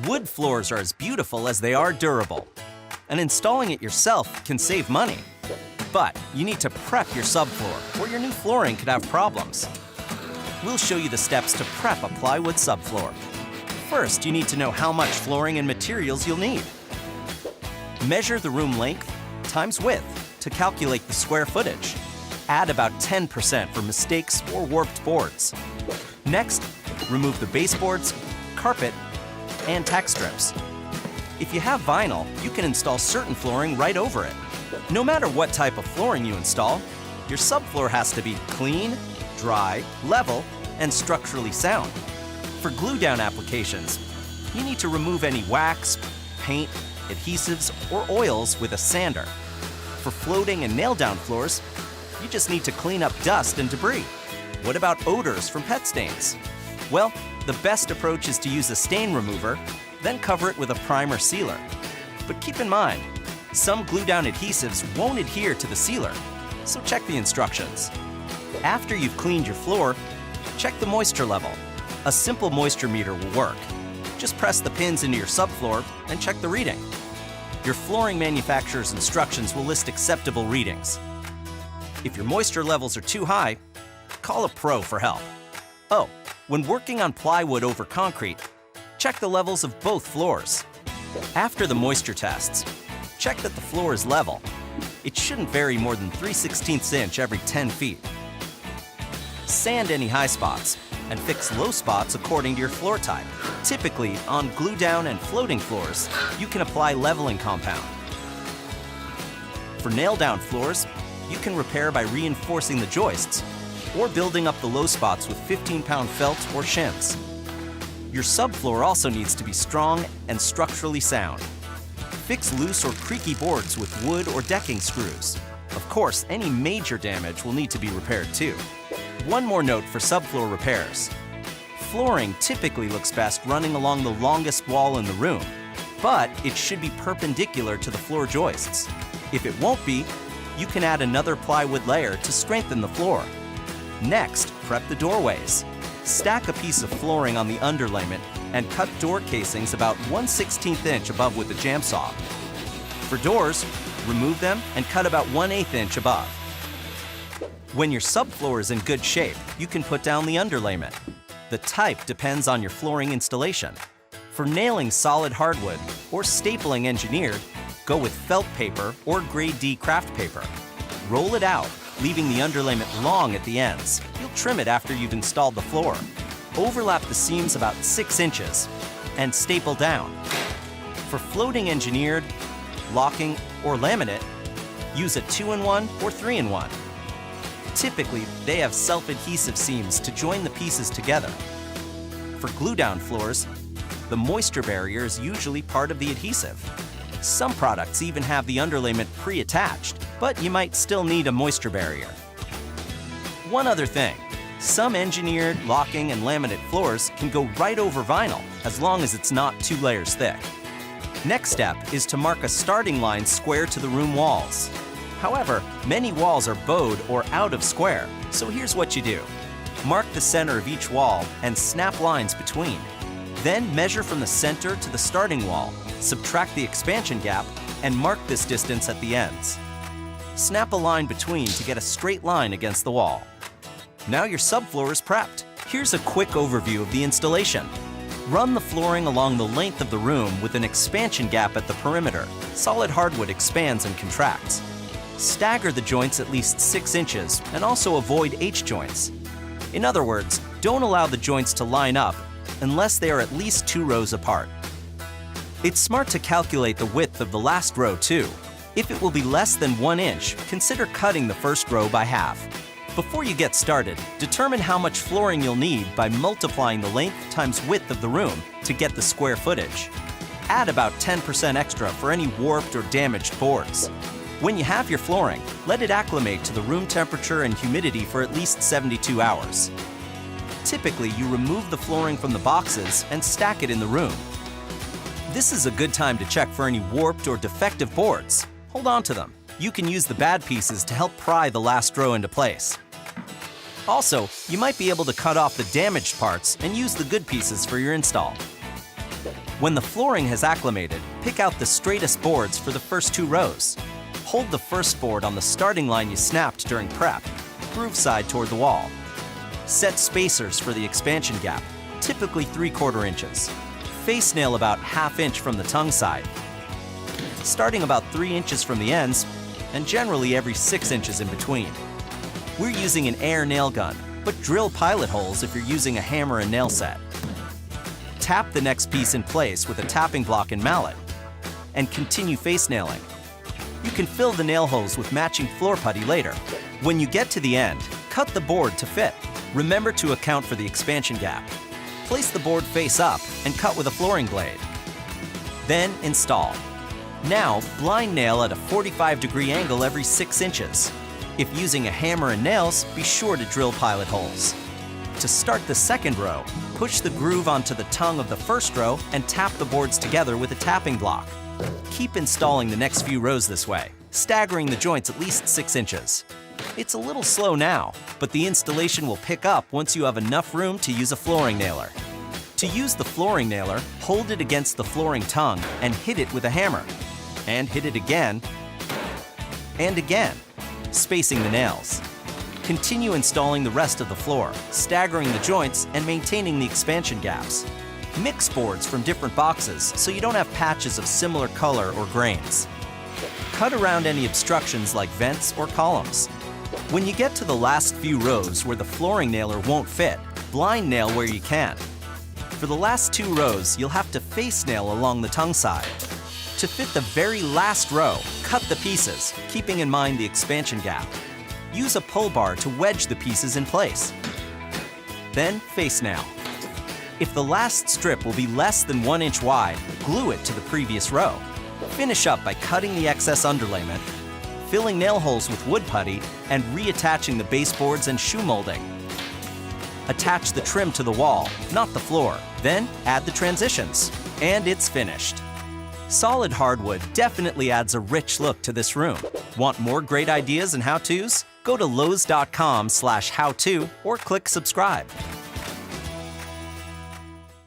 Wood floors are as beautiful as they are durable, and installing it yourself can save money. But you need to prep your subfloor, or your new flooring could have problems. We'll show you the steps to prep a plywood subfloor. First, you need to know how much flooring and materials you'll need. Measure the room length times width to calculate the square footage. Add about 10% for mistakes or warped boards. Next, remove the baseboards, carpet, and tack strips. If you have vinyl, you can install certain flooring right over it. No matter what type of flooring you install, your subfloor has to be clean, dry, level, and structurally sound. For glue-down applications, you need to remove any wax, paint, adhesives, or oils with a sander. For floating and nail-down floors, you just need to clean up dust and debris. What about odors from pet stains? Well, the best approach is to use a stain remover, then cover it with a primer sealer. But keep in mind, some glue-down adhesives won't adhere to the sealer, so check the instructions. After you've cleaned your floor, check the moisture level. A simple moisture meter will work. Just press the pins into your subfloor and check the reading. Your flooring manufacturer's instructions will list acceptable readings. If your moisture levels are too high, call a pro for help. Oh, when working on plywood over concrete, check the levels of both floors. After the moisture tests, check that the floor is level. It shouldn't vary more than 3/16 inch every 10 feet. Sand any high spots and fix low spots according to your floor type. Typically, on glue-down and floating floors, you can apply leveling compound. For nail-down floors, you can repair by reinforcing the joists or building up the low spots with 15-pound felt or shims. Your subfloor also needs to be strong and structurally sound. Fix loose or creaky boards with wood or decking screws. Of course, any major damage will need to be repaired too. One more note for subfloor repairs. Flooring typically looks best running along the longest wall in the room, but it should be perpendicular to the floor joists. If it won't be, you can add another plywood layer to strengthen the floor. Next, prep the doorways. Stack a piece of flooring on the underlayment and cut door casings about 1/16 inch above with a jam saw. For doors, remove them and cut about 1/8 inch above. When your subfloor is in good shape, you can put down the underlayment. The type depends on your flooring installation. For nailing solid hardwood or stapling engineered, go with felt paper or grade D craft paper. Roll it out, leaving the underlayment long at the ends. You'll trim it after you've installed the floor. Overlap the seams about 6 inches and staple down. For floating engineered, locking, or laminate, use a 2-in-1 or 3-in-1. Typically, they have self-adhesive seams to join the pieces together. For glue-down floors, the moisture barrier is usually part of the adhesive. Some products even have the underlayment pre-attached, but you might still need a moisture barrier. One other thing, some engineered, locking, and laminate floors can go right over vinyl as long as it's not 2 layers thick. Next step is to mark a starting line square to the room walls. However, many walls are bowed or out of square, so here's what you do. Mark the center of each wall and snap lines between. Then measure from the center to the starting wall, subtract the expansion gap, and mark this distance at the ends. Snap a line between to get a straight line against the wall. Now your subfloor is prepped. Here's a quick overview of the installation. Run the flooring along the length of the room with an expansion gap at the perimeter. Solid hardwood expands and contracts. Stagger the joints at least 6 inches and also avoid H-joints. In other words, don't allow the joints to line up unless they are at least 2 rows apart. It's smart to calculate the width of the last row too. If it will be less than 1 inch, consider cutting the first row by half. Before you get started, determine how much flooring you'll need by multiplying the length times width of the room to get the square footage. Add about 10% extra for any warped or damaged boards. When you have your flooring, let it acclimate to the room temperature and humidity for at least 72 hours. Typically, you remove the flooring from the boxes and stack it in the room. This is a good time to check for any warped or defective boards. Hold on to them. You can use the bad pieces to help pry the last row into place. Also, you might be able to cut off the damaged parts and use the good pieces for your install. When the flooring has acclimated, pick out the straightest boards for the first 2 rows. Hold the first board on the starting line you snapped during prep, groove side toward the wall. Set spacers for the expansion gap, typically 3/4 inches. Face nail about 1/2 inch from the tongue side, starting about 3 inches from the ends, and generally every 6 inches in between. We're using an air nail gun, but drill pilot holes if you're using a hammer and nail set. Tap the next piece in place with a tapping block and mallet, and continue face nailing. You can fill the nail holes with matching floor putty later. When you get to the end, cut the board to fit. Remember to account for the expansion gap. Place the board face up and cut with a flooring blade. Then install. Now, blind nail at a 45-degree angle every 6 inches. If using a hammer and nails, be sure to drill pilot holes. To start the second row, push the groove onto the tongue of the first row and tap the boards together with a tapping block. Keep installing the next few rows this way, staggering the joints at least 6 inches. It's a little slow now, but the installation will pick up once you have enough room to use a flooring nailer. To use the flooring nailer, hold it against the flooring tongue and hit it with a hammer. And hit it again, and again, spacing the nails. Continue installing the rest of the floor, staggering the joints and maintaining the expansion gaps. Mix boards from different boxes so you don't have patches of similar color or grains. Cut around any obstructions like vents or columns. When you get to the last few rows where the flooring nailer won't fit, blind nail where you can. For the last 2 rows, you'll have to face nail along the tongue side. To fit the very last row, cut the pieces, keeping in mind the expansion gap. Use a pull bar to wedge the pieces in place. Then face nail. If the last strip will be less than 1 inch wide, glue it to the previous row. Finish up by cutting the excess underlayment, filling nail holes with wood putty, and reattaching the baseboards and shoe molding. Attach the trim to the wall, not the floor. Then add the transitions, and it's finished. Solid hardwood definitely adds a rich look to this room. Want more great ideas and how-tos? Go to lowes.com/howto or click subscribe.